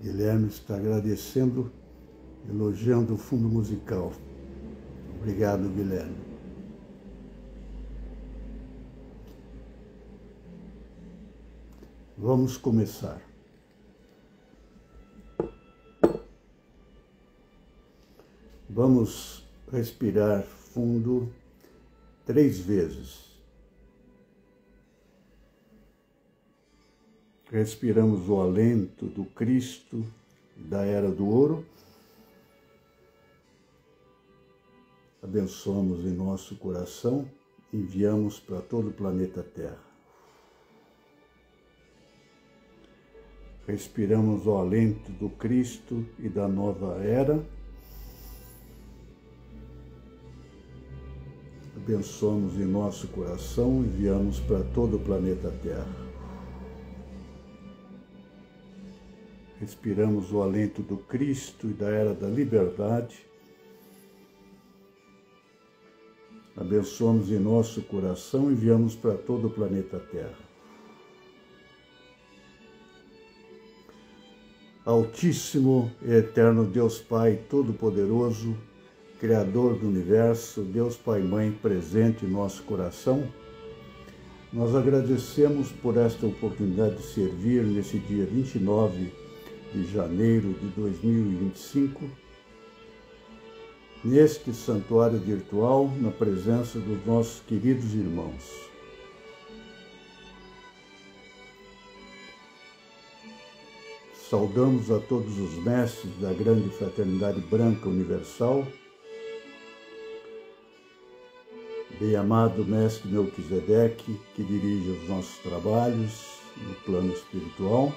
Guilherme está agradecendo, elogiando o fundo musical. Obrigado, Guilherme. Vamos começar. Vamos respirar fundo 3 vezes. Respiramos o alento do Cristo da Era do Ouro. Abençoamos em nosso coração, enviamos para todo o planeta Terra. Respiramos o alento do Cristo e da nova era. Abençoamos em nosso coração, enviamos para todo o planeta Terra. Respiramos o alento do Cristo e da era da liberdade. Abençoamos em nosso coração, enviamos para todo o planeta Terra. Altíssimo e eterno Deus Pai Todo-Poderoso, Criador do Universo, Deus Pai Mãe presente em nosso coração, nós agradecemos por esta oportunidade de servir nesse dia 29 de janeiro de 2025, neste santuário virtual, na presença dos nossos queridos irmãos. Saudamos a todos os mestres da grande fraternidade branca universal, bem-amado mestre Melquisedeque, que dirige os nossos trabalhos no plano espiritual,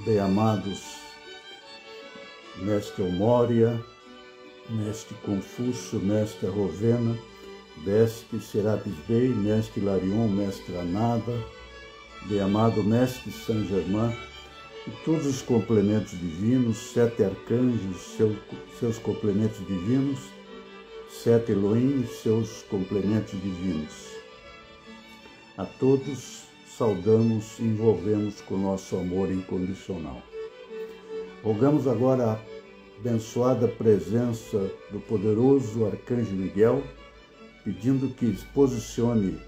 bem-amados mestre Elmória, mestre Confúcio, mestre Rovena, mestre Serapis Bey, mestre Larion, mestre Anada, bem-amado mestre Saint Germain, e todos os complementos divinos, 7 arcanjos, seus complementos divinos, 7 Elohim, seus complementos divinos. A todos saudamos e envolvemos com nosso amor incondicional. Rogamos agora a abençoada presença do poderoso Arcanjo Miguel, pedindo que posicione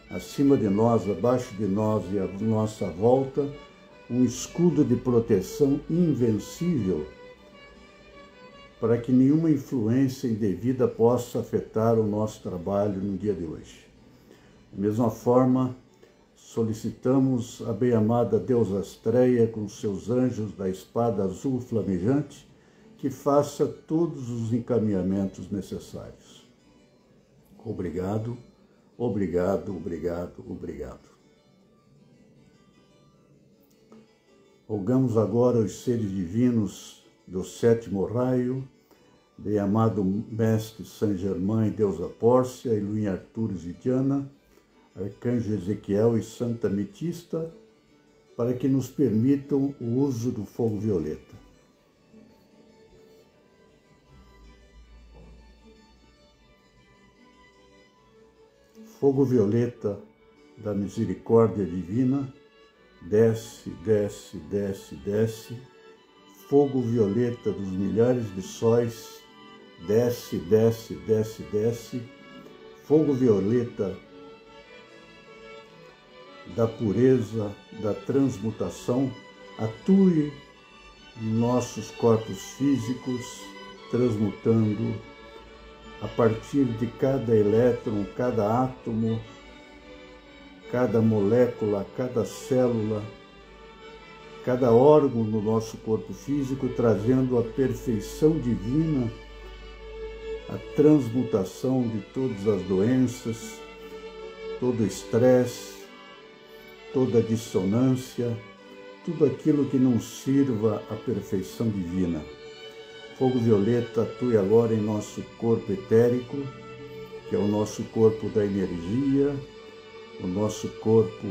acima de nós, abaixo de nós e à nossa volta, um escudo de proteção invencível, para que nenhuma influência indevida possa afetar o nosso trabalho no dia de hoje. Da mesma forma, solicitamos a bem-amada deusa Astreia, com seus anjos da espada azul flamejante, que faça todos os encaminhamentos necessários. Obrigado, obrigado, obrigado, obrigado. Rogamos agora os seres divinos do 7º raio, bem-amado mestre Saint Germain, deusa Pórcia, Elohim Arturis e Diana, Arcanjo Ezequiel e Santa Ametista, para que nos permitam o uso do fogo violeta. Fogo violeta da misericórdia divina, desce, desce, desce, desce. Fogo violeta dos milhares de sóis, desce, desce, desce, desce. Fogo violeta da pureza, da transmutação, atue em nossos corpos físicos, transmutando a partir de cada elétron, cada átomo, cada molécula, cada célula, cada órgão no nosso corpo físico, trazendo a perfeição divina, a transmutação de todas as doenças, todo o estresse, toda dissonância, tudo aquilo que não sirva à perfeição divina. Fogo violeta atue agora em nosso corpo etérico, que é o nosso corpo da energia, o nosso corpo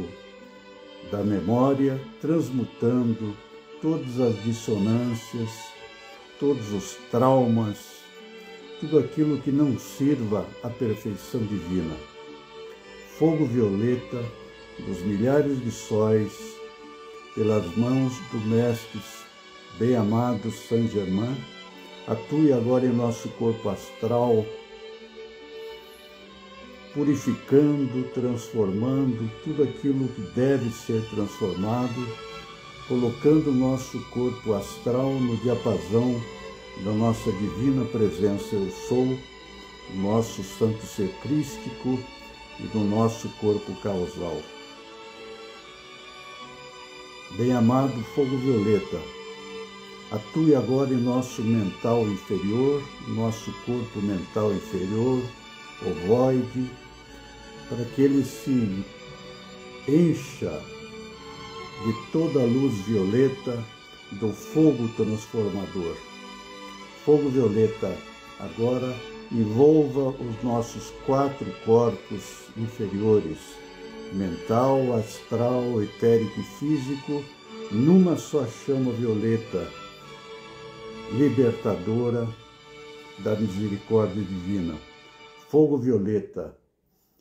da memória, transmutando todas as dissonâncias, todos os traumas, tudo aquilo que não sirva à perfeição divina. Fogo violeta dos milhares de sóis pelas mãos do Mestre bem-amado Saint Germain, atue agora em nosso corpo astral, purificando, transformando tudo aquilo que deve ser transformado, colocando o nosso corpo astral no diapasão da nossa divina presença Eu Sou, nosso santo ser crístico e do nosso corpo causal. Bem-amado fogo violeta, atue agora em nosso mental inferior, nosso corpo mental inferior, ovoide, para que ele se encha de toda a luz violeta do fogo transformador. Fogo violeta agora envolva os nossos 4 corpos inferiores, mental, astral, etérico e físico, numa só chama violeta, libertadora da misericórdia divina. Fogo violeta,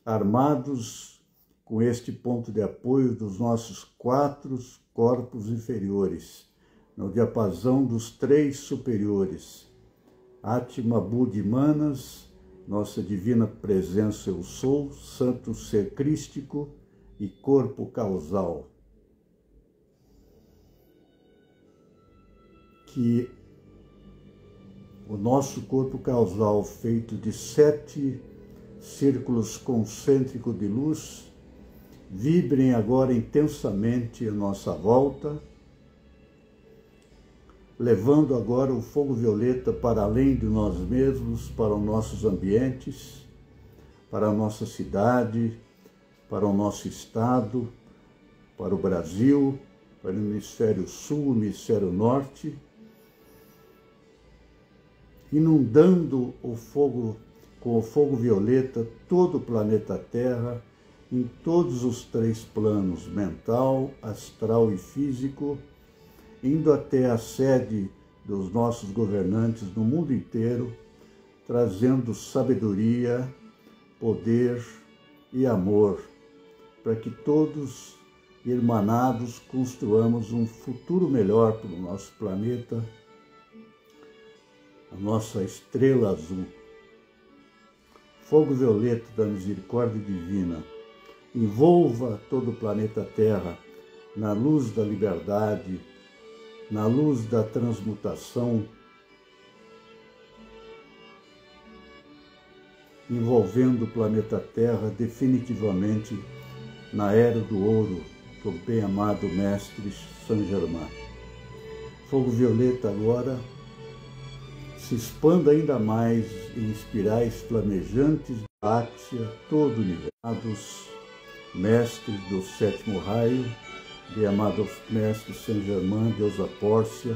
armados com este ponto de apoio dos nossos 4 corpos inferiores, no diapasão dos 3 superiores, Atma, Buddha e Manas, nossa divina presença Eu Sou, santo ser crístico e corpo causal. Que o nosso corpo causal, feito de 7 círculos concêntricos de luz, vibrem agora intensamente à nossa volta, levando agora o fogo violeta para além de nós mesmos, para os nossos ambientes, para a nossa cidade, para o nosso estado, para o Brasil, para o hemisfério sul, hemisfério norte, inundando o fogo, com o fogo violeta, todo o planeta Terra, em todos os 3 planos, mental, astral e físico, indo até a sede dos nossos governantes no mundo inteiro, trazendo sabedoria, poder e amor, para que todos, irmanados, construamos um futuro melhor para o nosso planeta, a nossa estrela azul. Fogo violeta da misericórdia divina, envolva todo o planeta Terra na luz da liberdade, na luz da transmutação, envolvendo o planeta Terra definitivamente na era do ouro do bem-amado Mestre Saint Germain. Fogo violeta agora se expanda ainda mais em espirais flamejantes da galáxia, todo o universo, mestres do 7º raio, bem-amado Mestre Saint Germain, deusa Pórcia,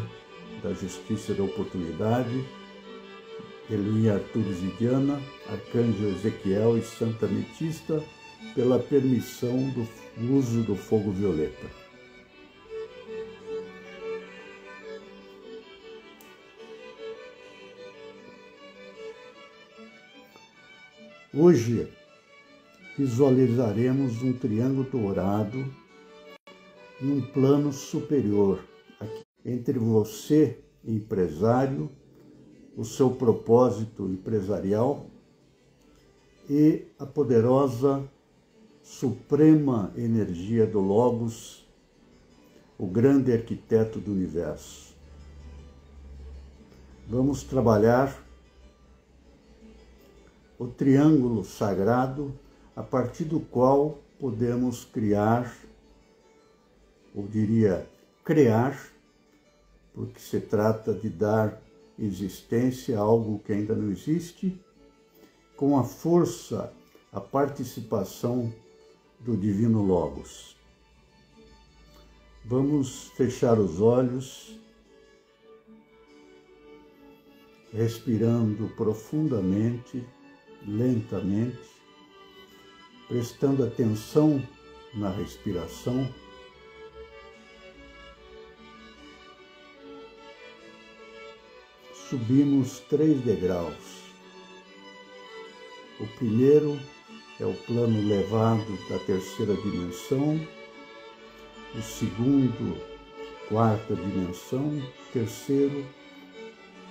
da justiça e da oportunidade, Elinha Arturis e Diana, Arcanjo Ezequiel e Santa Ametista, pela permissão do uso do fogo violeta. Hoje visualizaremos um triângulo dourado em um plano superior, aqui, entre você, empresário, o seu propósito empresarial e a poderosa suprema energia do Logos, o grande arquiteto do universo. Vamos trabalhar o triângulo sagrado a partir do qual podemos criar, ou diria criar, porque se trata de dar existência a algo que ainda não existe, com a força, a participação do Divino Logos. Vamos fechar os olhos, respirando profundamente, lentamente, prestando atenção na respiração. Subimos 3 degraus. O primeiro é o plano elevado da 3ª dimensão, o segundo, quarta dimensão, terceiro,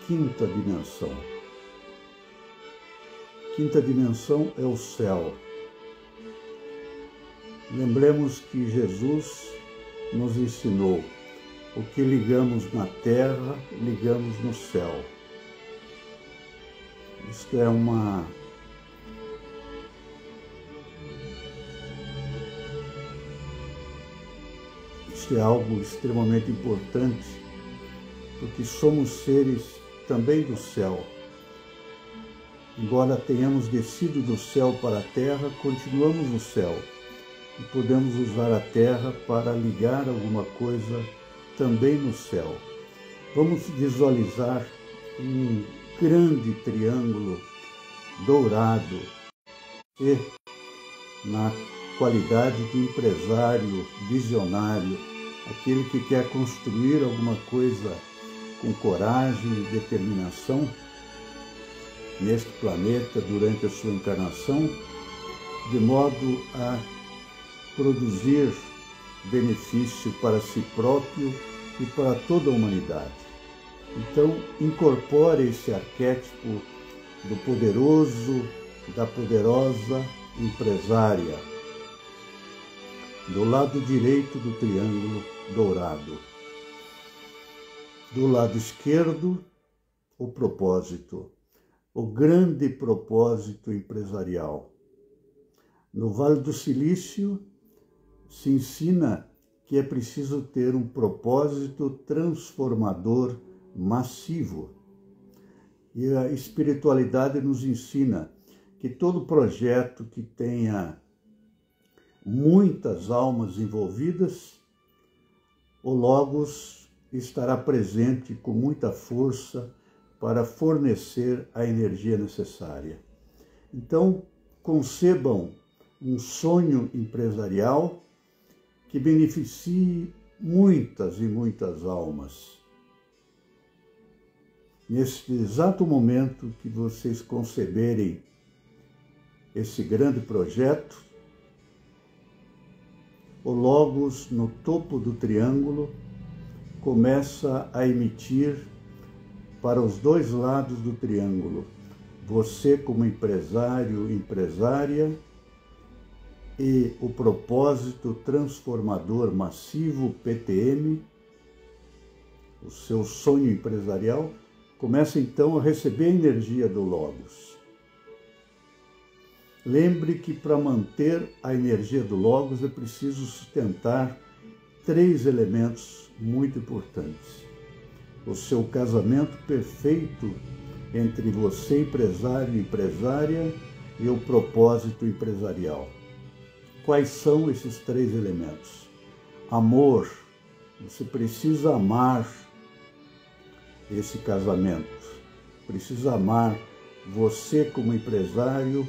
quinta dimensão. Quinta dimensão é o céu. Lembremos que Jesus nos ensinou: o que ligamos na terra, ligamos no céu. Isto é algo extremamente importante, porque somos seres também do céu. Embora tenhamos descido do céu para a terra, continuamos no céu e podemos usar a terra para ligar alguma coisa também no céu. Vamos visualizar um grande triângulo dourado e, na qualidade de empresário visionário, aquele que quer construir alguma coisa com coragem e determinação neste planeta durante a sua encarnação, de modo a produzir benefício para si próprio e para toda a humanidade. Então, incorpore esse arquétipo do poderoso, da poderosa empresária, do lado direito do triângulo dourado. Do lado esquerdo, o propósito, o grande propósito empresarial. No Vale do Silício, se ensina que é preciso ter um propósito transformador massivo. E a espiritualidade nos ensina que todo projeto que tenha muitas almas envolvidas, o Logos estará presente com muita força para fornecer a energia necessária. Então, concebam um sonho empresarial que beneficie muitas e muitas almas. Neste exato momento que vocês conceberem esse grande projeto, o Logos, no topo do triângulo, começa a emitir para os dois lados do triângulo. Você como empresário, empresária, e o propósito transformador massivo, PTM, o seu sonho empresarial, começa então a receber a energia do Logos. Lembre que para manter a energia do Logos é preciso sustentar 3 elementos muito importantes. O seu casamento perfeito entre você, empresário e empresária, e o propósito empresarial. Quais são esses 3 elementos? Amor. Você precisa amar esse casamento. Precisa amar você como empresário,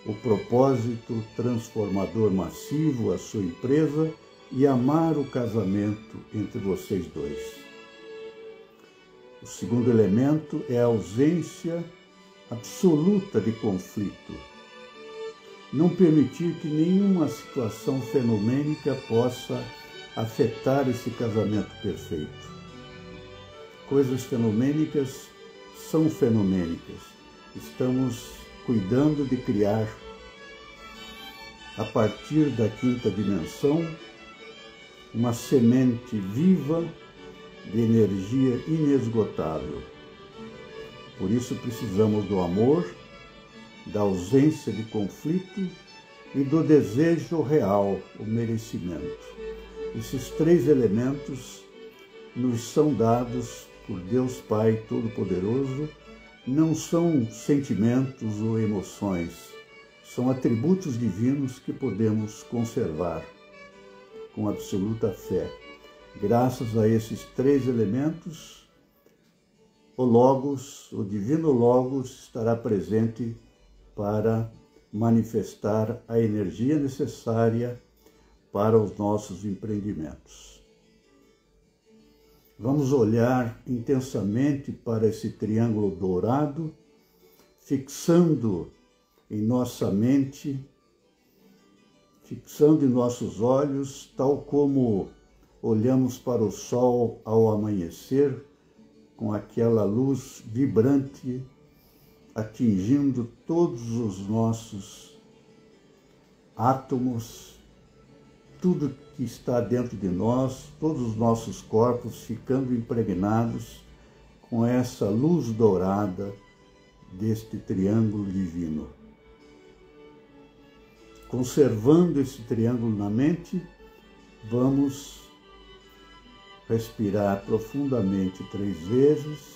o propósito transformador massivo, a sua empresa, e amar o casamento entre vocês dois. O segundo elemento é a ausência absoluta de conflito. Não permitir que nenhuma situação fenomênica possa afetar esse casamento perfeito. Coisas fenomênicas são fenomênicas. Estamos cuidando de criar, a partir da quinta dimensão, uma semente viva de energia inesgotável. Por isso precisamos do amor, da ausência de conflito e do desejo real, o merecimento. Esses 3 elementos nos são dados por Deus Pai Todo-Poderoso. Não são sentimentos ou emoções, são atributos divinos que podemos conservar com absoluta fé. Graças a esses 3 elementos, o Logos, o Divino Logos, estará presente para manifestar a energia necessária para os nossos empreendimentos. Vamos olhar intensamente para esse triângulo dourado, fixando em nossa mente fixando em nossos olhos, tal como olhamos para o sol ao amanhecer, com aquela luz vibrante atingindo todos os nossos átomos, tudo que está dentro de nós, todos os nossos corpos ficando impregnados com essa luz dourada deste triângulo divino. Conservando esse triângulo na mente, vamos respirar profundamente 3 vezes.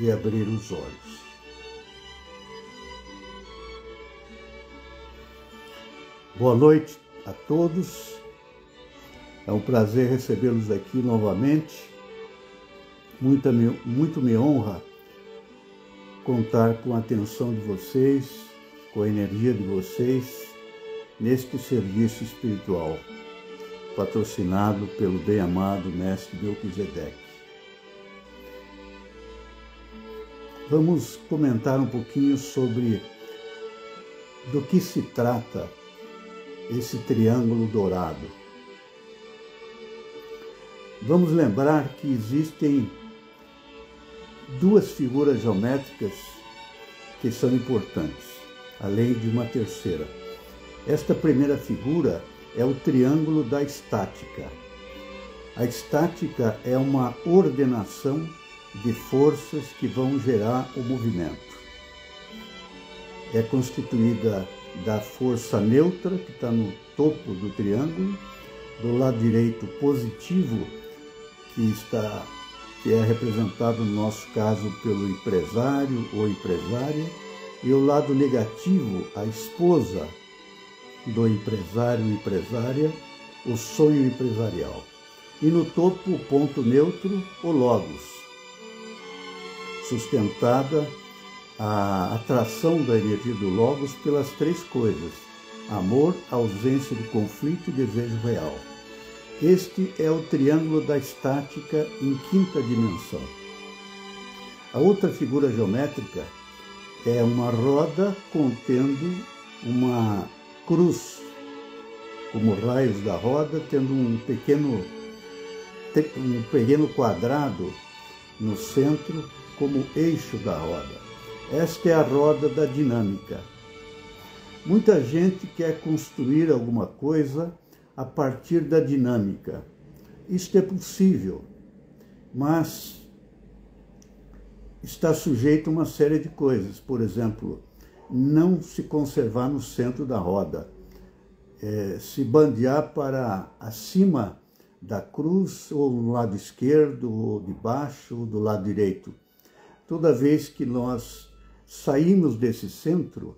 E abrir os olhos. Boa noite a todos. É um prazer recebê-los aqui novamente. Muito me honra contar com a atenção de vocês, com a energia de vocês, neste serviço espiritual, patrocinado pelo bem-amado Mestre Melquisedeque. Vamos comentar um pouquinho sobre do que se trata esse triângulo dourado. Vamos lembrar que existem 2 figuras geométricas que são importantes, além de uma terceira. Esta primeira figura é o triângulo da estática. A estática é uma ordenação de forças que vão gerar o movimento. É constituída da força neutra, que está no topo do triângulo, do lado direito positivo, que é representado no nosso caso pelo empresário ou empresária, e o lado negativo, a esposa do empresário ou empresária, o sonho empresarial. E no topo, o ponto neutro, o logos, sustentada a atração da energia do logos pelas 3 coisas: amor, ausência de conflito e desejo real. Este é o triângulo da estática em 5ª dimensão. A outra figura geométrica é uma roda contendo uma cruz, como raios da roda, tendo um pequeno quadrado no centro como eixo da roda. Esta é a roda da dinâmica. Muita gente quer construir alguma coisa a partir da dinâmica. Isto é possível, mas está sujeito a uma série de coisas. Por exemplo, não se conservar no centro da roda, se bandear para acima da cruz, ou no lado esquerdo, ou de baixo, ou do lado direito. Toda vez que nós saímos desse centro,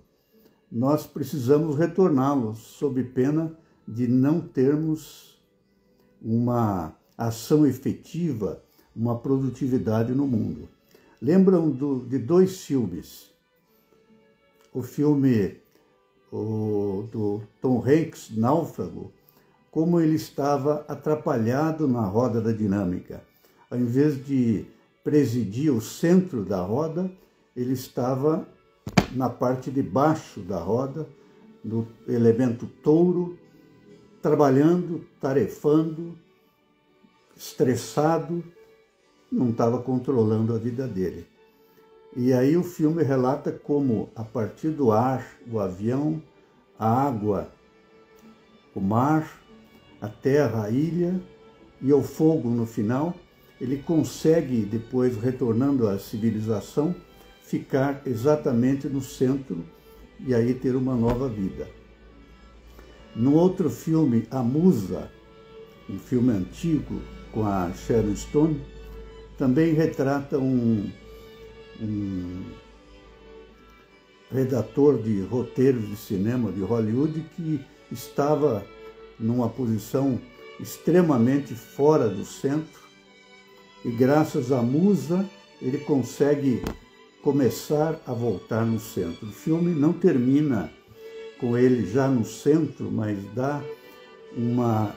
nós precisamos retorná-lo, sob pena de não termos uma ação efetiva, uma produtividade no mundo. Lembram de 2 filmes? O filme do Tom Hanks, Náufrago, como ele estava atrapalhado na roda da dinâmica. Ao invés de presidir o centro da roda, ele estava na parte de baixo da roda, no elemento touro, trabalhando, tarefando, estressado, não estava controlando a vida dele. E aí o filme relata como, a partir do ar, o avião, a água, o mar, a terra, a ilha e o fogo no final, ele consegue, depois retornando à civilização, ficar exatamente no centro e aí ter uma nova vida. No outro filme, A Musa, um filme antigo com a Sharon Stone, também retrata um redator de roteiros de cinema de Hollywood que estava numa posição extremamente fora do centro e graças à musa ele consegue começar a voltar no centro. O filme não termina com ele já no centro, mas dá uma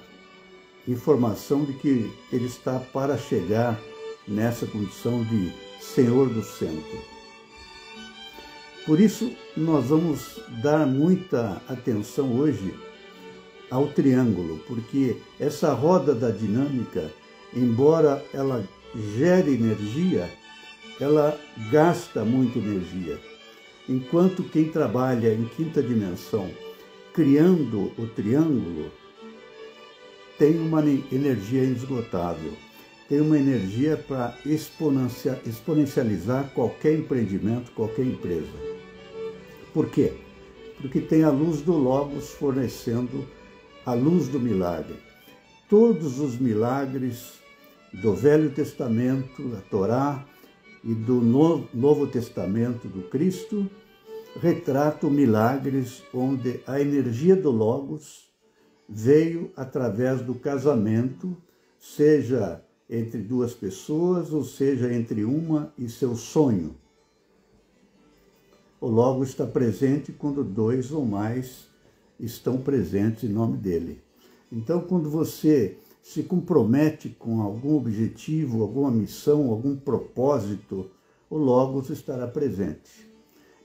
informação de que ele está para chegar nessa condição de Senhor do centro. Por isso, nós vamos dar muita atenção hoje ao triângulo, porque essa roda da dinâmica, embora ela gere energia, ela gasta muita energia. Enquanto quem trabalha em quinta dimensão, criando o triângulo, tem uma energia inesgotável, tem uma energia para exponencializar qualquer empreendimento, qualquer empresa. Por quê? Porque tem a luz do Logos fornecendo a luz do milagre. Todos os milagres do Velho Testamento, da Torá e do Novo Testamento do Cristo retratam milagres onde a energia do Logos veio através do casamento, seja entre duas pessoas ou seja entre uma e seu sonho. O Logos está presente quando dois ou mais estão presentes em nome dele. Então, quando você se compromete com algum objetivo, alguma missão, algum propósito, o Logos estará presente.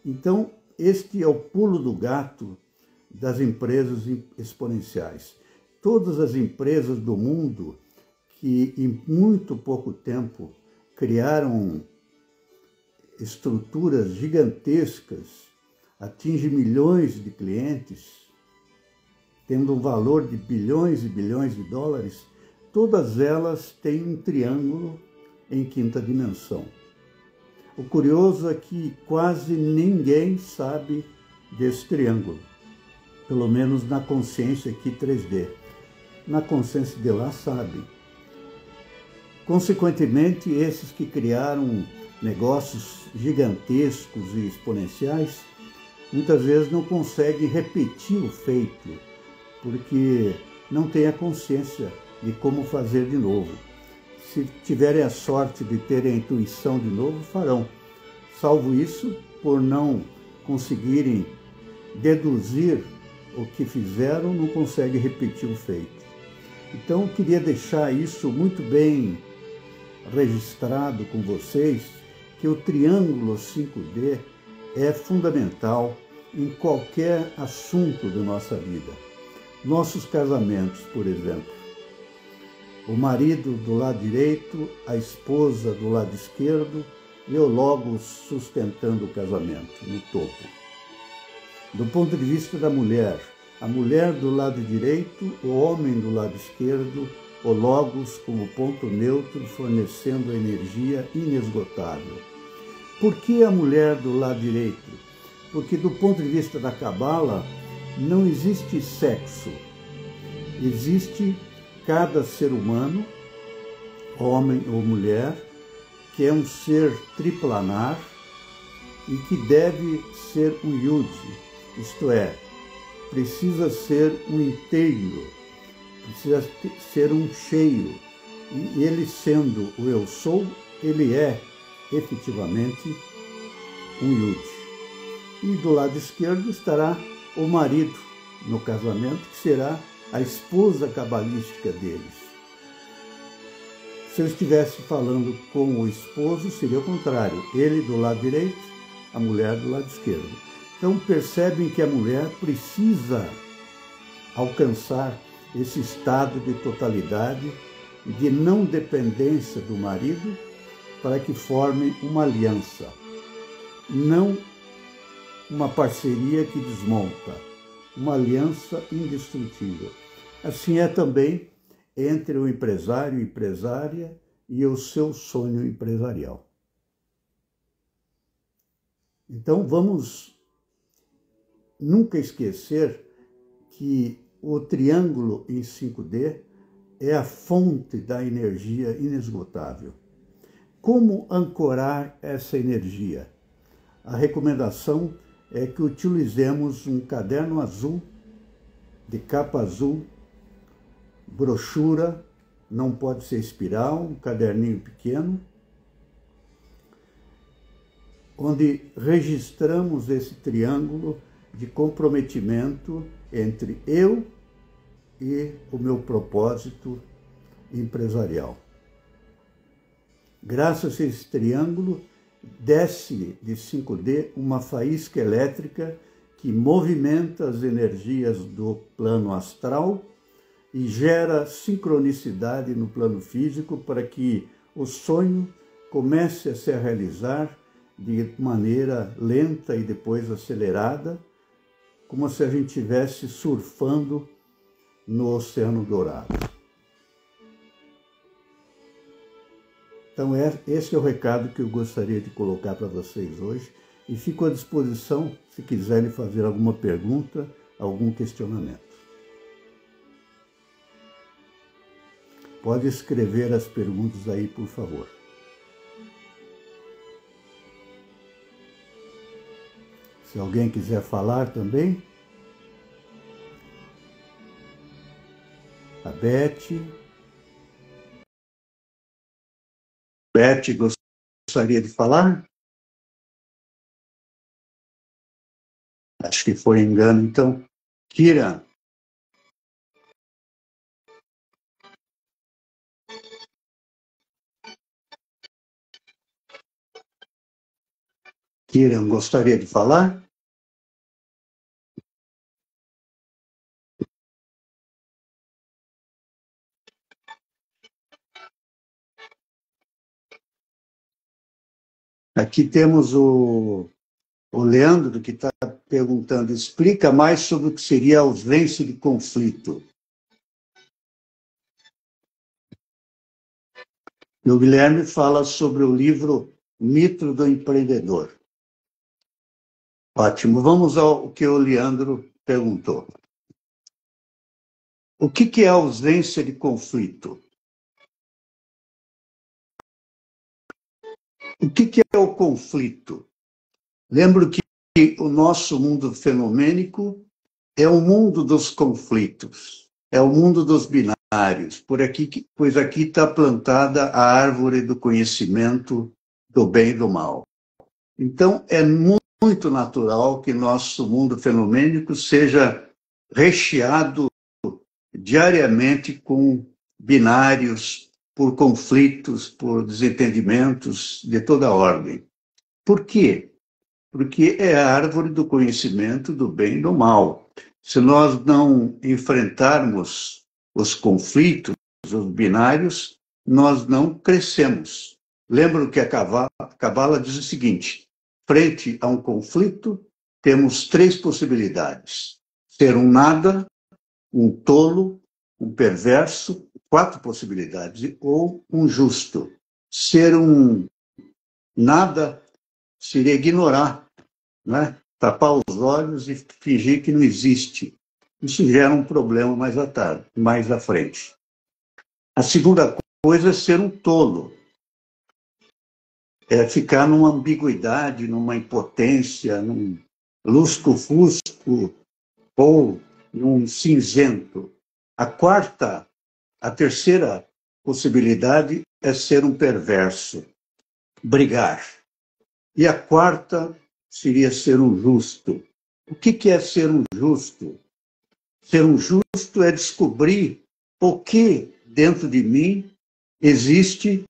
Então, este é o pulo do gato das empresas exponenciais. Todas as empresas do mundo que em muito pouco tempo criaram estruturas gigantescas, atingem milhões de clientes, tendo um valor de bilhões e bilhões de dólares, todas elas têm um triângulo em quinta dimensão. O curioso é que quase ninguém sabe desse triângulo, pelo menos na consciência aqui 3D. Na consciência de lá sabem. Consequentemente, esses que criaram negócios gigantescos e exponenciais, muitas vezes não conseguem repetir o feito, porque não têm a consciência de como fazer de novo. Se tiverem a sorte de terem a intuição de novo, farão. Salvo isso, por não conseguirem deduzir o que fizeram, não conseguem repetir o feito. Então, eu queria deixar isso muito bem registrado com vocês, que o triângulo 5D é fundamental em qualquer assunto da nossa vida. Nossos casamentos, por exemplo. O marido do lado direito, a esposa do lado esquerdo e o Logos sustentando o casamento, no topo. Do ponto de vista da mulher, a mulher do lado direito, o homem do lado esquerdo, o Logos como ponto neutro, fornecendo energia inesgotável. Por que a mulher do lado direito? Porque do ponto de vista da Cabala, não existe sexo. Existe cada ser humano, homem ou mulher, que é um ser triplanar e que deve ser um Yud, isto é, precisa ser um inteiro, precisa ser um cheio. E ele sendo o Eu Sou, ele é efetivamente um Yud. E do lado esquerdo estará o marido no casamento, que será a esposa cabalística deles. Se eu estivesse falando com o esposo, seria o contrário. Ele do lado direito, a mulher do lado esquerdo. Então percebem que a mulher precisa alcançar esse estado de totalidade, de não dependência do marido, para que formem uma aliança, não uma parceria que desmonta, uma aliança indestrutível. Assim é também entre o empresário e empresária e o seu sonho empresarial. Então vamos nunca esquecer que o triângulo em 5D é a fonte da energia inesgotável. Como ancorar essa energia? A recomendação é que utilizemos um caderno azul, de capa azul, brochura, não pode ser espiral, um caderninho pequeno, onde registramos esse triângulo de comprometimento entre eu e o meu propósito empresarial. Graças a esse triângulo, desce de 5D uma faísca elétrica que movimenta as energias do plano astral e gera sincronicidade no plano físico para que o sonho comece a se realizar de maneira lenta e depois acelerada, como se a gente estivesse surfando no Oceano Dourado. Então, esse é o recado que eu gostaria de colocar para vocês hoje e fico à disposição se quiserem fazer alguma pergunta, algum questionamento. Pode escrever as perguntas aí, por favor. Se alguém quiser falar também. A Beth. Beth gostaria de falar? Acho que foi engano, então. Kira. Kira, gostaria de falar? Aqui temos o Leandro, que está perguntando, explica mais sobre o que seria a ausência de conflito. E o Guilherme fala sobre o livro Mito do Empreendedor. Ótimo, vamos ao que o Leandro perguntou. O que é a ausência de conflito? O que é o conflito? Lembro que o nosso mundo fenomênico é o mundo dos conflitos, é o mundo dos binários, pois aqui está plantada a árvore do conhecimento do bem e do mal. Então, é muito natural que nosso mundo fenomênico seja recheado diariamente com binários, por conflitos, por desentendimentos de toda ordem. Por quê? Porque é a árvore do conhecimento do bem e do mal. Se nós não enfrentarmos os conflitos, os binários, nós não crescemos. Lembro que a Cabala diz o seguinte: frente a um conflito, temos 3 possibilidades: ser um nada, um tolo, um perverso, 4 possibilidades, ou um justo. Ser um nada seria ignorar, né? Tapar os olhos e fingir que não existe. Isso gera um problema mais à tarde, mais à frente. A segunda coisa é ser um tolo. É ficar numa ambiguidade, numa impotência, num lusco-fusco ou num cinzento. A terceira possibilidade é ser um perverso, brigar. E a quarta seria ser um justo. O que é ser um justo? Ser um justo é descobrir o que dentro de mim existe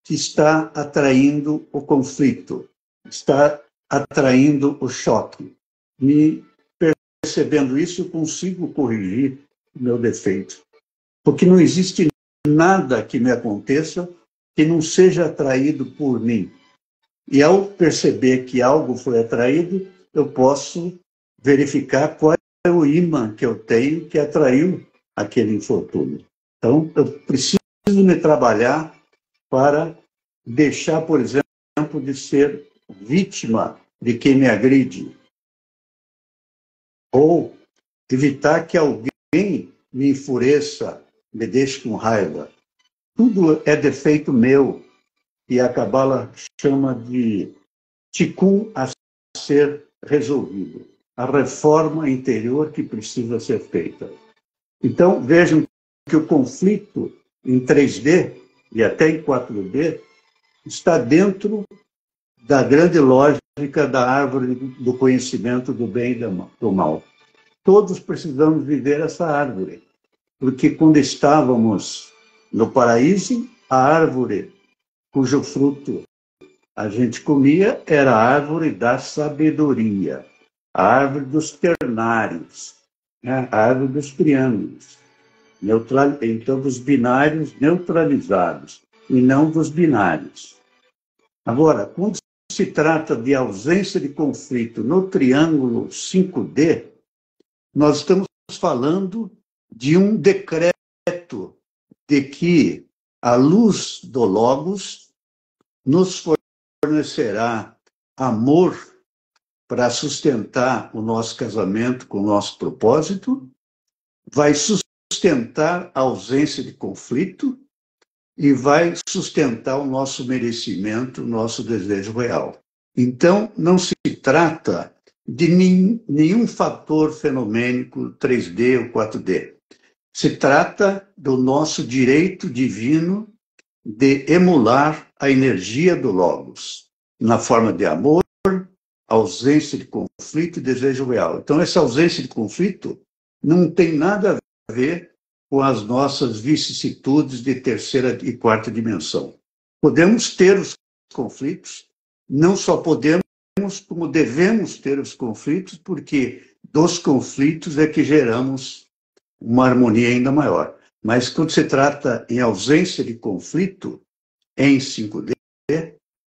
que está atraindo o conflito, está atraindo o choque. Me percebendo isso, eu consigo corrigir o meu defeito. Porque não existe nada que me aconteça que não seja atraído por mim. E ao perceber que algo foi atraído, eu posso verificar qual é o imã que eu tenho que atraiu aquele infortúnio. Então, eu preciso me trabalhar para deixar, por exemplo, de ser vítima de quem me agride. Ou evitar que alguém me enfureça, me deixe com raiva. Tudo é defeito meu, e a Cabala chama de tikkun a ser resolvido, a reforma interior que precisa ser feita. Então, vejam que o conflito em 3D e até em 4D está dentro da grande lógica da árvore do conhecimento do bem e do mal. Todos precisamos viver essa árvore, porque quando estávamos no paraíso, a árvore cujo fruto a gente comia era a árvore da sabedoria, a árvore dos ternários, né? A árvore dos triângulos, então dos binários neutralizados, e não dos binários. Agora, quando se trata de ausência de conflito no triângulo 5D, nós estamos falando de um decreto de que a luz do Logos nos fornecerá amor para sustentar o nosso casamento com o nosso propósito, vai sustentar a ausência de conflito e vai sustentar o nosso merecimento, o nosso desejo real. Então, não se trata de nenhum fator fenomênico 3D ou 4D. Se trata do nosso direito divino de emular a energia do Logos, na forma de amor, ausência de conflito e desejo real. Então, essa ausência de conflito não tem nada a ver com as nossas vicissitudes de terceira e quarta dimensão. Podemos ter os conflitos, não só podemos, como devemos ter os conflitos, porque dos conflitos é que geramos uma harmonia ainda maior. Mas quando se trata em ausência de conflito, em 5D,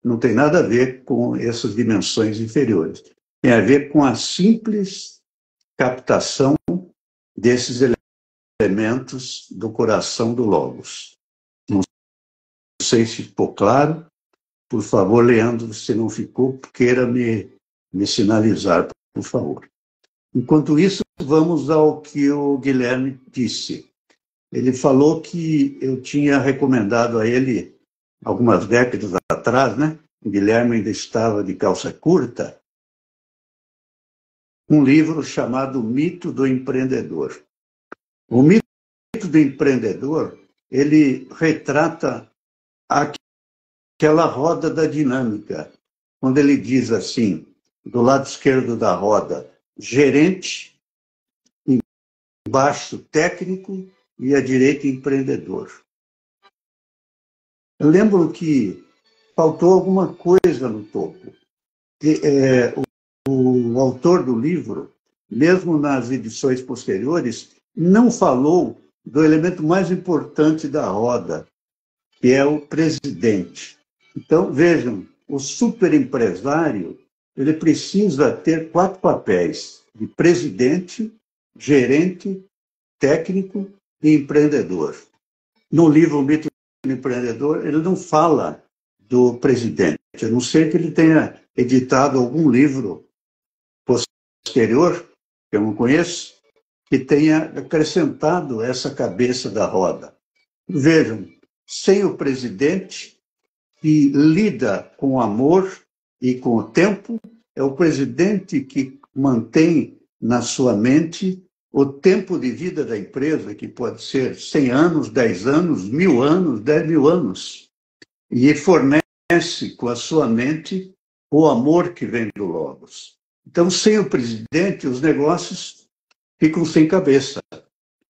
não tem nada a ver com essas dimensões inferiores. Tem a ver com a simples captação desses elementos do coração do Logos. Não sei se ficou claro. Por favor, Leandro, se não ficou, queira me sinalizar, por favor. Enquanto isso, vamos ao que o Guilherme disse. Ele falou que eu tinha recomendado a ele, algumas décadas atrás, né? O Guilherme ainda estava de calça curta, um livro chamado Mito do Empreendedor. O mito do empreendedor, ele retrata aquela roda da dinâmica, quando ele diz assim, do lado esquerdo da roda, gerente, embaixo técnico e à direita empreendedor. Eu lembro que faltou alguma coisa no topo. O autor do livro, mesmo nas edições posteriores, não falou do elemento mais importante da roda, que é o presidente. Então, vejam, o superempresário, ele precisa ter 4 papéis, de presidente, gerente, técnico e empreendedor. No livro O Mito do Empreendedor, ele não fala do presidente, a não ser que ele tenha editado algum livro posterior, que eu não conheço, que tenha acrescentado essa cabeça da roda. Vejam, sem o presidente, que lida com o amor e com o tempo, é o presidente que mantém na sua mente o tempo de vida da empresa, que pode ser 100 anos, 10 anos, 1000 anos, 10.000 anos, e fornece com a sua mente o amor que vem do Logos. Então, sem o presidente, os negócios ficam sem cabeça.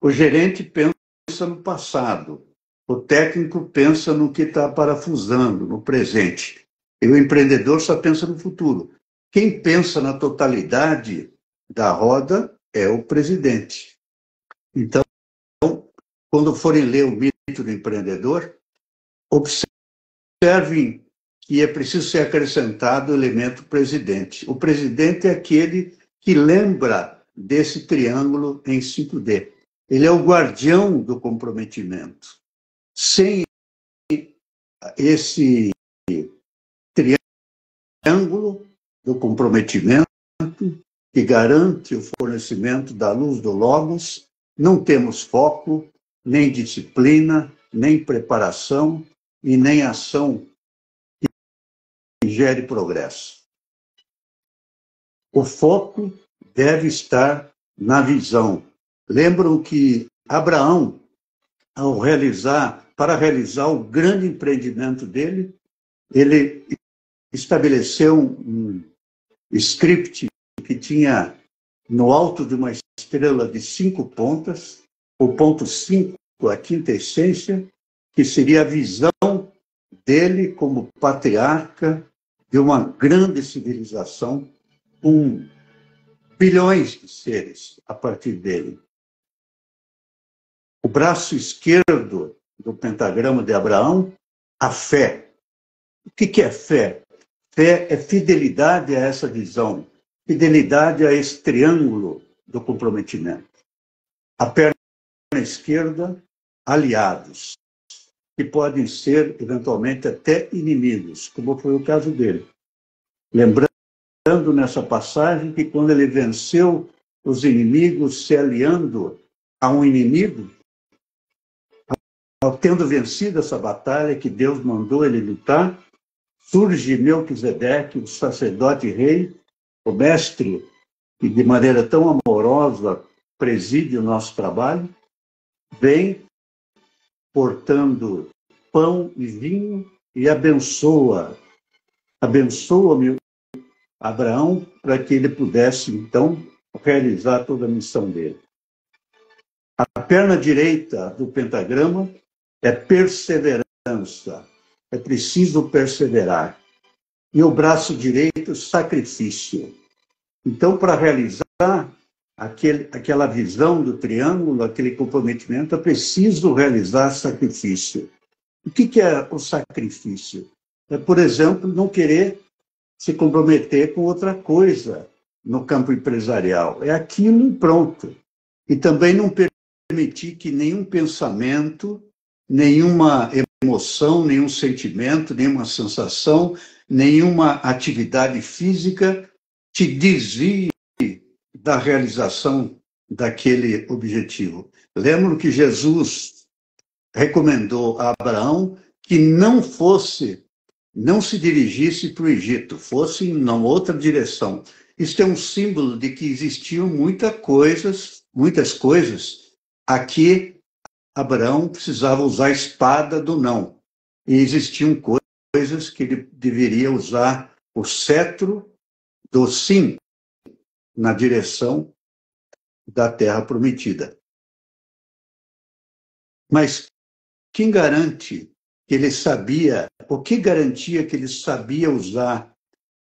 O gerente pensa no passado, o técnico pensa no que está parafusando, no presente, e o empreendedor só pensa no futuro. Quem pensa na totalidade da roda é o presidente. Então, quando forem ler o Mito do Empreendedor, observem que é preciso ser acrescentado o elemento presidente. O presidente é aquele que lembra desse triângulo em 5D. Ele é o guardião do comprometimento. Sem esse triângulo do comprometimento, que garante o fornecimento da luz do Logos, não temos foco, nem disciplina, nem preparação e nem ação que gere progresso. O foco deve estar na visão. Lembram que Abraão, para realizar o grande empreendimento dele, ele estabeleceu um script que tinha no alto de uma estrela de 5 pontas, o ponto 5, a quinta essência, que seria a visão dele como patriarca de uma grande civilização com bilhões de seres a partir dele. O braço esquerdo do pentagrama de Abraão, a fé. O que é fé? Fé é fidelidade a essa visão, fidelidade a esse triângulo do comprometimento. A perna esquerda, aliados, que podem ser, eventualmente, até inimigos, como foi o caso dele. Lembrando nessa passagem que quando ele venceu os inimigos se aliando a um inimigo, tendo vencido essa batalha que Deus mandou ele lutar, surge Melquisedeque, o sacerdote rei, o mestre, que de maneira tão amorosa preside o nosso trabalho, vem portando pão e vinho e abençoa Abraão para que ele pudesse, então, realizar toda a missão dele. A perna direita do pentagrama é perseverança. É preciso perseverar. E o braço direito, sacrifício. Então, para realizar aquela visão do triângulo, aquele comprometimento, é preciso realizar sacrifício. O que é o sacrifício? É, por exemplo, não querer se comprometer com outra coisa no campo empresarial. É aquilo e pronto. E também não permitir que nenhum pensamento, nenhuma emoção, nenhum sentimento, nenhuma sensação, nenhuma atividade física te desvie da realização daquele objetivo. Lembro que Jesus recomendou a Abraão que não se dirigisse para o Egito, fosse em uma outra direção. Isso é um símbolo de que existiam muitas coisas a que Abraão precisava usar a espada do não. E existiam coisas que ele deveria usar o cetro do sim na direção da terra prometida. Mas quem garante que ele sabia, o que garantia que ele sabia usar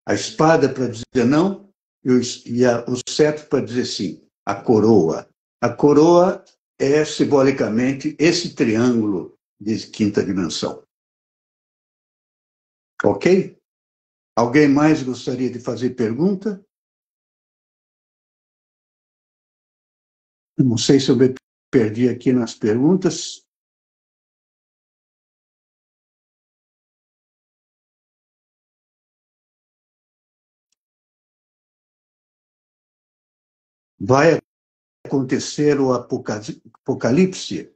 a espada para dizer não e o cetro para dizer sim? A coroa. A coroa é simbolicamente esse triângulo de quinta dimensão. Ok? Alguém mais gostaria de fazer pergunta? Não sei se eu me perdi aqui nas perguntas. Vai acontecer o Apocalipse?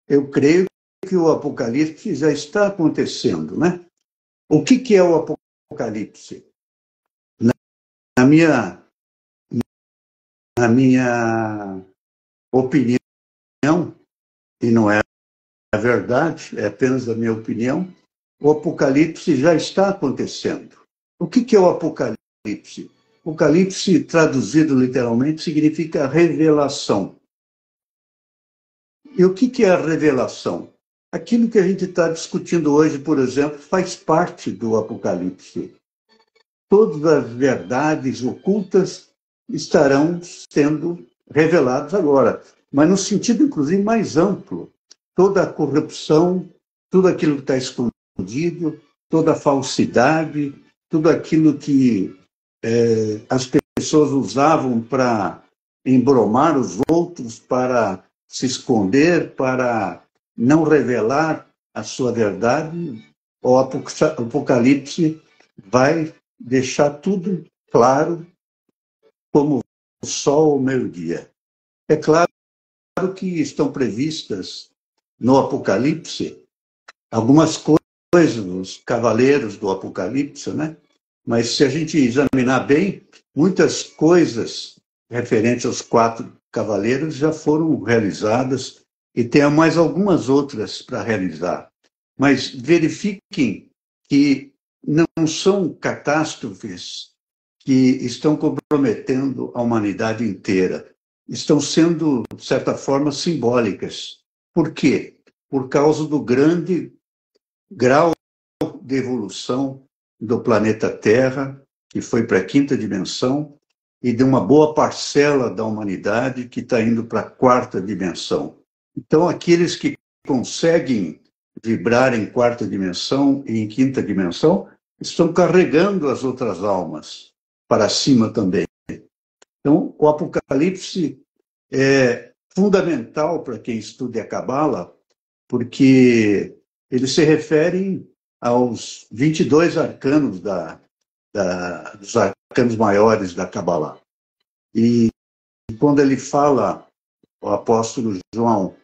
Eu creio que o Apocalipse já está acontecendo, né? O que é o Apocalipse? Na minha opinião, e não é a verdade, é apenas a minha opinião, o Apocalipse já está acontecendo. O que é o Apocalipse? Apocalipse, traduzido literalmente, significa revelação. E o que é a revelação? Aquilo que a gente está discutindo hoje, por exemplo, faz parte do Apocalipse. Todas as verdades ocultas estarão sendo reveladas agora, mas no sentido, inclusive, mais amplo. Toda a corrupção, tudo aquilo que está escondido, toda a falsidade, tudo aquilo que as pessoas usavam para embromar os outros, para se esconder, para não revelar a sua verdade, o Apocalipse vai deixar tudo claro como o sol ao meio-dia. É claro que estão previstas no Apocalipse algumas coisas, os cavaleiros do Apocalipse, né? Mas se a gente examinar bem, muitas coisas referentes aos 4 cavaleiros já foram realizadas e tem mais algumas outras para realizar. Mas verifiquem que não são catástrofes que estão comprometendo a humanidade inteira. Estão sendo, de certa forma, simbólicas. Por quê? Por causa do grande grau de evolução do planeta Terra, que foi para a quinta dimensão, e de uma boa parcela da humanidade que está indo para a quarta dimensão. Então, aqueles que conseguem vibrar em quarta dimensão e em quinta dimensão estão carregando as outras almas para cima também. Então, o Apocalipse é fundamental para quem estuda a Cabala, porque ele se refere aos 22 arcanos dos arcanos maiores da Cabala. E quando ele fala, o apóstolo João,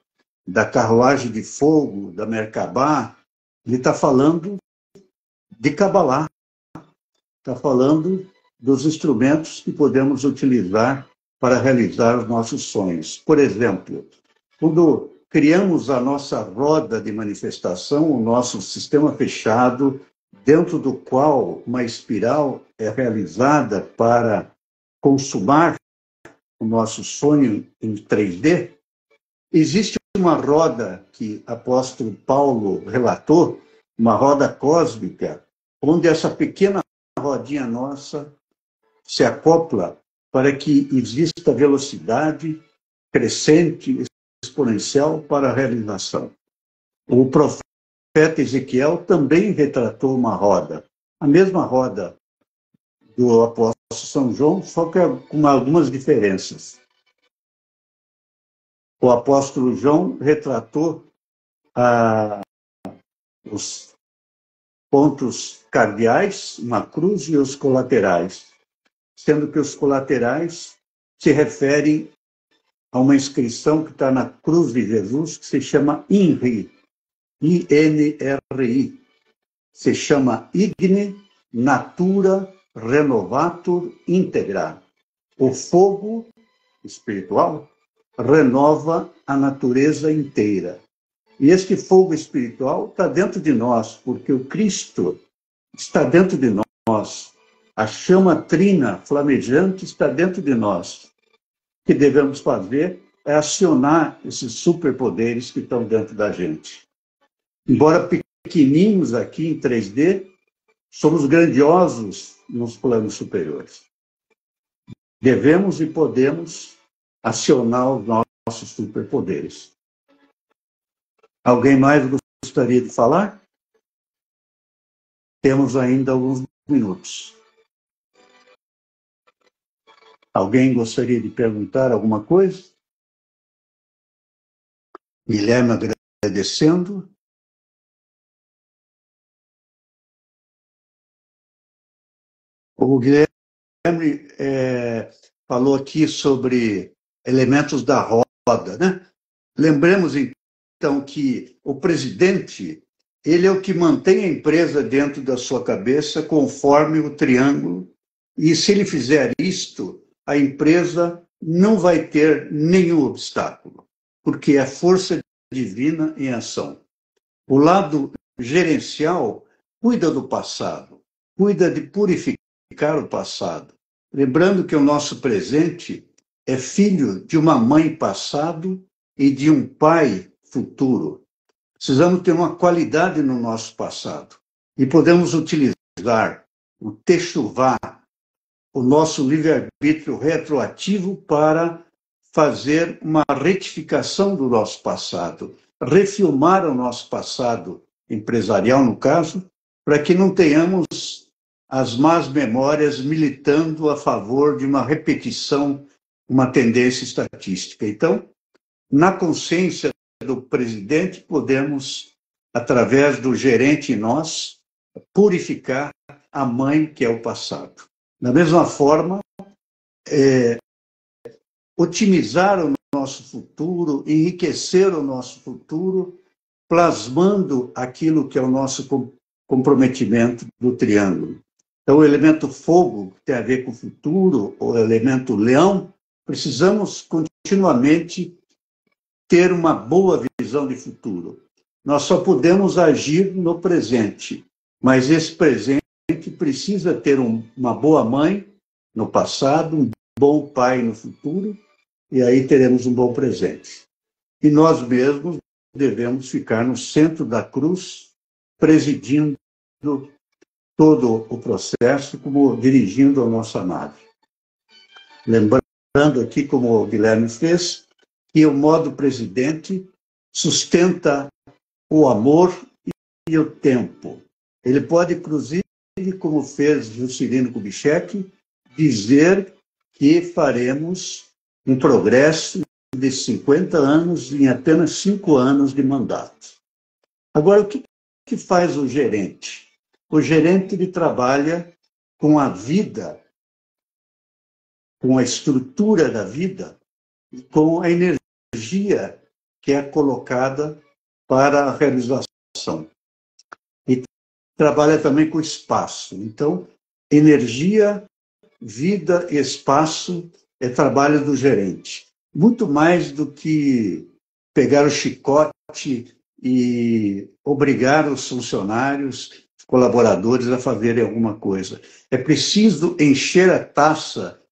da carruagem de fogo, da Merkabah, ele está falando de Cabala, está falando dos instrumentos que podemos utilizar para realizar os nossos sonhos. Por exemplo, quando criamos a nossa roda de manifestação, o nosso sistema fechado, dentro do qual uma espiral é realizada para consumar o nosso sonho em 3D, existe uma roda que o apóstolo Paulo relatou, uma roda cósmica, onde essa pequena rodinha nossa se acopla para que exista velocidade crescente, exponencial para a realização. O profeta Ezequiel também retratou uma roda, a mesma roda do apóstolo São João, só que com algumas diferenças. O apóstolo João retratou os pontos cardeais, uma cruz, e os colaterais, sendo que os colaterais se referem a uma inscrição que está na cruz de Jesus, que se chama INRI, I-N-R-I. Se chama Igne Natura Renovatur Integra. O fogo espiritual renova a natureza inteira. E este fogo espiritual está dentro de nós, porque o Cristo está dentro de nós. A chama trina flamejante está dentro de nós. O que devemos fazer é acionar esses superpoderes que estão dentro da gente. Embora pequenininhos aqui em 3D, somos grandiosos nos planos superiores. Devemos e podemos acionar os nossos superpoderes. Alguém mais gostaria de falar? Temos ainda alguns minutos. Alguém gostaria de perguntar alguma coisa? Guilherme agradecendo. O Guilherme falou aqui sobre elementos da roda, né? Lembremos, então, que o presidente, ele é o que mantém a empresa dentro da sua cabeça conforme o triângulo, e se ele fizer isto, a empresa não vai ter nenhum obstáculo, porque é força divina em ação. O lado gerencial cuida do passado, cuida de purificar o passado, lembrando que o nosso presente é filho de uma mãe passado e de um pai futuro. Precisamos ter uma qualidade no nosso passado e podemos utilizar o techuvá, o nosso livre-arbítrio retroativo, para fazer uma retificação do nosso passado, refilmar o nosso passado empresarial, no caso, para que não tenhamos as más memórias militando a favor de uma repetição, uma tendência estatística. Então, na consciência do presidente, podemos, através do gerente em nós, purificar a mãe que é o passado. Da mesma forma, otimizar o nosso futuro, enriquecer o nosso futuro, plasmando aquilo que é o nosso comprometimento do triângulo. Então, o elemento fogo, que tem a ver com o futuro, o elemento leão, precisamos continuamente ter uma boa visão de futuro. Nós só podemos agir no presente, mas esse presente precisa ter uma boa mãe no passado, um bom pai no futuro, e aí teremos um bom presente. E nós mesmos devemos ficar no centro da cruz, presidindo todo o processo, como dirigindo a nossa nave. Lembrando aqui, como o Guilherme fez, que o modo presidente sustenta o amor e o tempo. Ele pode, inclusive, como fez Juscelino Kubitschek, dizer que faremos um progresso de 50 anos em apenas 5 anos de mandato. Agora, o que faz o gerente? O gerente ele trabalha com a vida, com a estrutura da vida, com a energia que é colocada para a realização. E trabalha também com espaço. Então, energia, vida e espaço é trabalho do gerente. Muito mais do que pegar o chicote e obrigar os funcionários, colaboradores a fazerem alguma coisa. É preciso encher a taça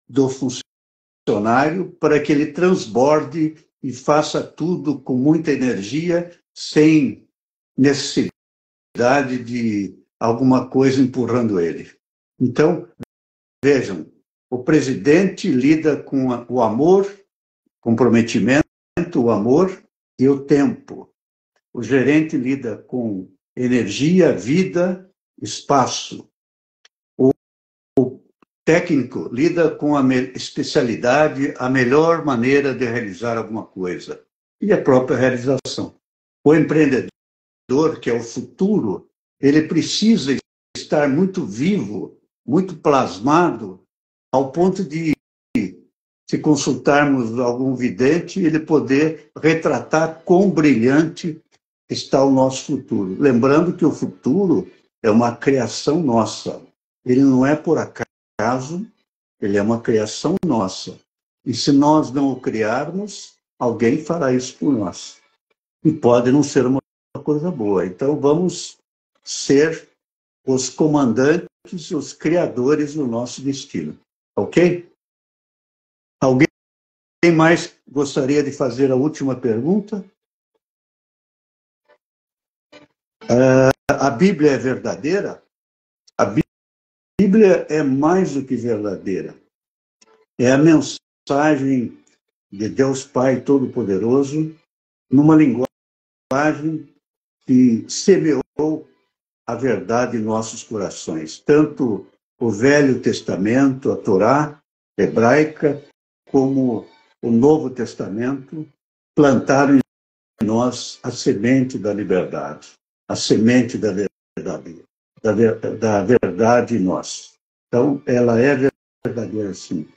do funcionário para que ele transborde e faça tudo com muita energia, sem necessidade de alguma coisa empurrando ele. Então, vejam, o presidente lida com o amor, comprometimento, o amor e o tempo. O gerente lida com energia, vida, espaço. O técnico lida com a especialidade, a melhor maneira de realizar alguma coisa e a própria realização. O empreendedor, que é o futuro, ele precisa estar muito vivo, muito plasmado, ao ponto de, se consultarmos algum vidente, ele poder retratar quão brilhante está o nosso futuro. Lembrando que o futuro é uma criação nossa. Ele não é por acaso, ele é uma criação nossa. E se nós não o criarmos, alguém fará isso por nós. E pode não ser uma coisa boa. Então, vamos ser os comandantes, os criadores do nosso destino. Ok? Alguém mais gostaria de fazer a última pergunta? A Bíblia é verdadeira? A Bíblia é mais do que verdadeira. É a mensagem de Deus Pai Todo-Poderoso numa linguagem que semeou a verdade em nossos corações. Tanto o Velho Testamento, a Torá hebraica, como o Novo Testamento, plantaram em nós a semente da liberdade, a semente da verdade, da verdade em nós. Então, ela é verdadeira, sim.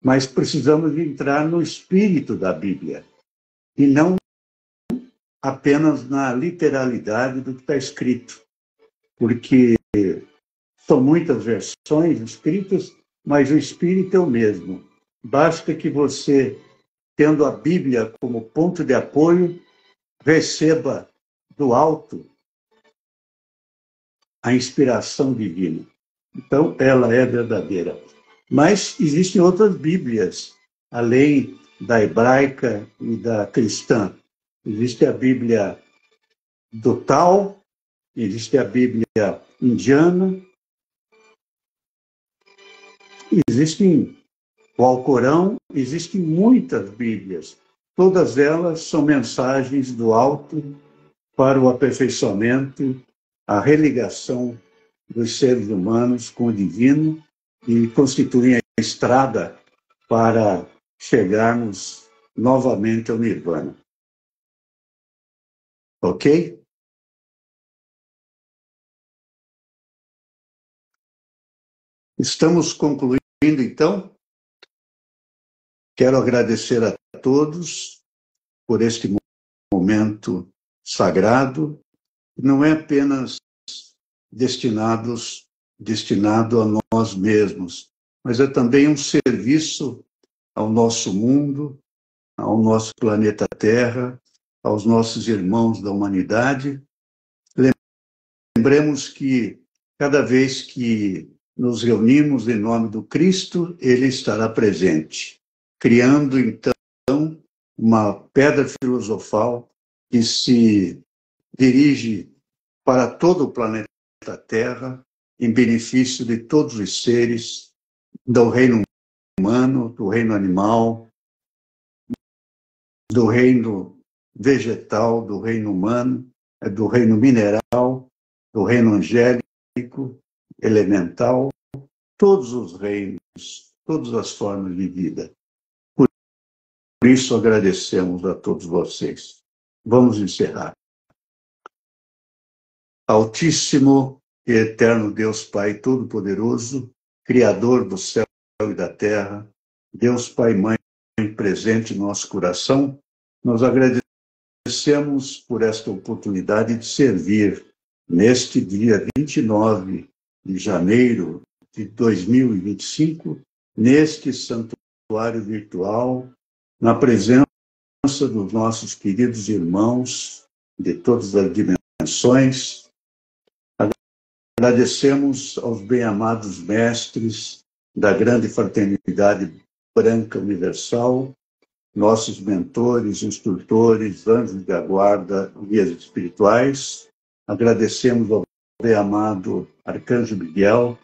Mas precisamos entrar no espírito da Bíblia, e não apenas na literalidade do que está escrito, porque são muitas versões escritas, mas o espírito é o mesmo. Basta que você, tendo a Bíblia como ponto de apoio, receba do alto a inspiração divina. Então, ela é verdadeira. Mas existem outras Bíblias, além da hebraica e da cristã. Existe a Bíblia do Tal, existe a Bíblia indiana, existem o Alcorão, existem muitas Bíblias. Todas elas são mensagens do alto para o aperfeiçoamento, a religação dos seres humanos com o divino e constituem a estrada para chegarmos novamente ao Nirvana. Ok? Estamos concluindo, então. Quero agradecer a todos por este momento sagrado. Não é apenas destinado a nós mesmos, mas é também um serviço ao nosso mundo, ao nosso planeta Terra, aos nossos irmãos da humanidade. Lembremos que cada vez que nos reunimos em nome do Cristo, Ele estará presente, criando então uma pedra filosofal que se dirige para todo o planeta Terra, em benefício de todos os seres do reino humano, do reino animal, do reino vegetal, do reino humano, do reino mineral, do reino angélico, elemental, todos os reinos, todas as formas de vida. Por isso agradecemos a todos vocês. Vamos encerrar. Altíssimo e eterno Deus Pai Todo-Poderoso, Criador do céu e da terra, Deus Pai e Mãe presente em nosso coração, nós agradecemos por esta oportunidade de servir neste dia 29 de janeiro de 2025, neste santuário virtual, na presença dos nossos queridos irmãos de todas as dimensões. Agradecemos aos bem-amados mestres da grande fraternidade branca universal, nossos mentores, instrutores, anjos da guarda, guias espirituais. Agradecemos ao bem-amado Arcanjo Miguel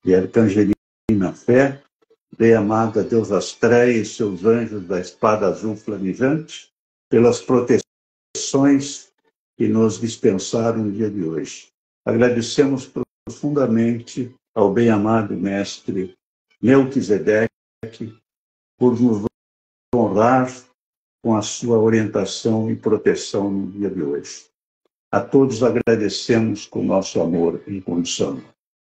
e Arcangelina Fé, bem-amada Deus Astréia e seus anjos da espada azul flamejante, pelas proteções que nos dispensaram no dia de hoje. Agradecemos profundamente ao bem-amado mestre Melquisedeque por nos honrar com a sua orientação e proteção no dia de hoje. A todos agradecemos com nosso amor incondicional.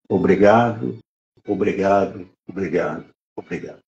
Obrigado, obrigado, obrigado, obrigado.